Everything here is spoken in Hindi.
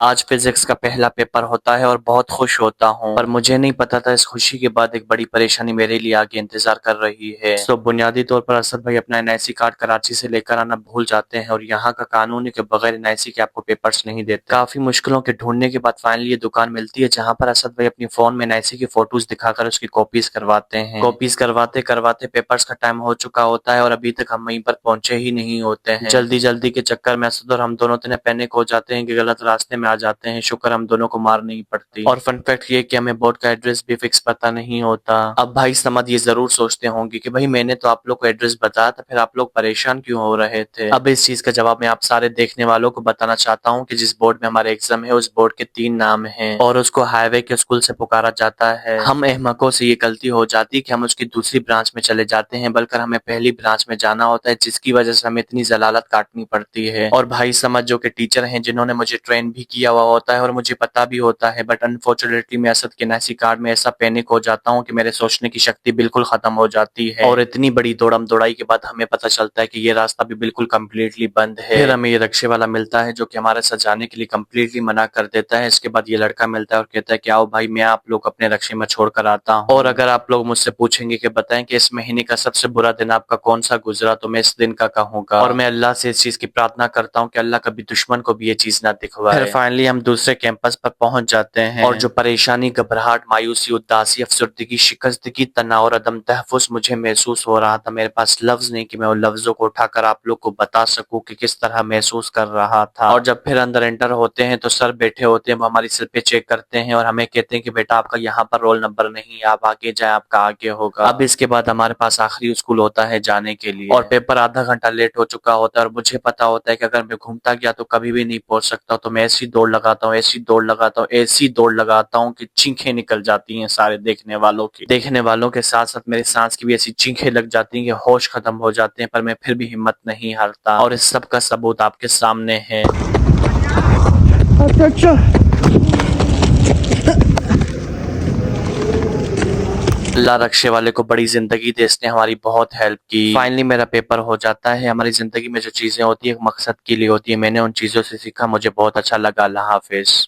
आज फिजिक्स का पहला पेपर होता है और बहुत खुश होता हूँ, पर मुझे नहीं पता था इस खुशी के बाद एक बड़ी परेशानी मेरे लिए आगे इंतजार कर रही है। तो बुनियादी तौर पर असद भाई अपना एनआईसी कार्ड कराची से लेकर आना भूल जाते हैं और यहाँ का कानून है कि बगैर एनआईसी के आपको पेपर्स नहीं देते। काफी मुश्किलों के ढूंढने के बाद फाइनली ये दुकान मिलती है जहाँ पर असद भाई अपनी फोन में एनआईसी की फोटोज दिखाकर उसकी कॉपीज करवाते हैं। कॉपीज करवाते करवाते पेपर्स का टाइम हो चुका होता है और अभी तक हम वहीं पर पहुंचे ही नहीं होते हैं। जल्दी जल्दी के चक्कर में असद और हम दोनों इतने पैनिक हो जाते हैं कि गलत रास्ते में आ जाते हैं। शुक्र हम दोनों को मार नहीं पड़ती। और फन फैक्ट ये कि हमें बोर्ड का एड्रेस भी फिक्स पता नहीं होता। अब भाई समझ ये जरूर सोचते होंगे कि भाई मैंने तो आप लोग को एड्रेस बताया था, फिर आप लोग परेशान क्यों हो रहे थे। अब इस चीज का जवाब मैं आप सारे देखने वालों को बताना चाहता हूँ कि जिस बोर्ड में हमारे एग्जाम है उस बोर्ड के 3 नाम हैं और उसको हाईवे के स्कूल से पुकारा जाता है। हम अहमकों से ये गलती हो जाती है कि हम उसकी दूसरी ब्रांच में चले जाते हैं, बल्कि हमें पहली ब्रांच में जाना होता है, जिसकी वजह से हमें इतनी जलालत काटनी पड़ती है। और भाई समझ जो के टीचर हैं जिन्होंने मुझे ट्रेन भी किया हुआ होता है और मुझे पता भी होता है, बट अनफॉर्चुनेटली मैं असद के नासी कार्ड में ऐसा पैनिक हो जाता हूँ कि मेरे सोचने की शक्ति बिल्कुल खत्म हो जाती है। और इतनी बड़ी दौड़म दौड़ाई के बाद हमें पता चलता है कि ये रास्ता भी बिल्कुल कम्प्लीटली बंद है। फिर हमें ये रिक्शे वाला मिलता है जो कि हमारे साथ जाने के लिए कम्प्लीटली मना कर देता है। इसके बाद ये लड़का मिलता है और कहता है कि आओ भाई मैं आप लोग अपने रिक्शे में छोड़ कर आता हूँ। और अगर आप लोग मुझसे पूछेंगे कि बताएं कि इस महीने का सबसे बुरा दिन आपका कौन सा गुजरा, तो मैं इस दिन का कहूंगा। और मैं अल्लाह से इस चीज की प्रार्थना करता हूँ कि अल्लाह कभी दुश्मन को भी ये चीज ना दिखवाए। फिर फाइनली हम दूसरे कैंपस पर पहुंच जाते हैं और जो परेशानी, घबराहट, मायूसी, उदासी, अफसरदगी, शिकस्तगी, तनाव और अदम तहफ़्फ़ुज़ मुझे महसूस हो रहा था, मेरे पास लफ्ज नहीं कि मैं उन लफ्जों को उठाकर आप लोग को बता सकूं कि किस तरह महसूस कर रहा था। और जब फिर अंदर एंटर होते हैं तो सर बैठे होते हैं, वो हमारी सिर पे चेक करते हैं और हमें कहते हैं कि बेटा आपका यहाँ पर रोल नंबर नहीं, आप आगे जाए, आपका आगे होगा। अब इसके बाद हमारे पास आखिरी स्कूल होता है जाने के लिए और पेपर आधा घंटा लेट हो चुका होता है और मुझे पता होता है कि अगर मैं घूमता गया तो कभी भी नहीं पहुंच सकता। तो मैं ऐसी दौड़ लगाता हूँ, ऐसी दौड़ लगाता हूँ, ऐसी दौड़ लगाता हूँ कि चीखें निकल जाती हैं सारे देखने वालों की। देखने वालों के साथ साथ मेरी सांस की भी ऐसी चीखें लग जाती हैं कि होश खत्म हो जाते हैं, पर मैं फिर भी हिम्मत नहीं हारता और इस सब का सबूत आपके सामने है। अच्छा अच्छा। अल्लाह रक्शे वाले को बड़ी जिंदगी दे, इसने हमारी बहुत हेल्प की। फाइनली मेरा पेपर हो जाता है। हमारी जिंदगी में जो चीजें होती है एक मकसद के लिए होती है, मैंने उन चीजों से सीखा, मुझे बहुत अच्छा लगा। अल्लाह हाफिज।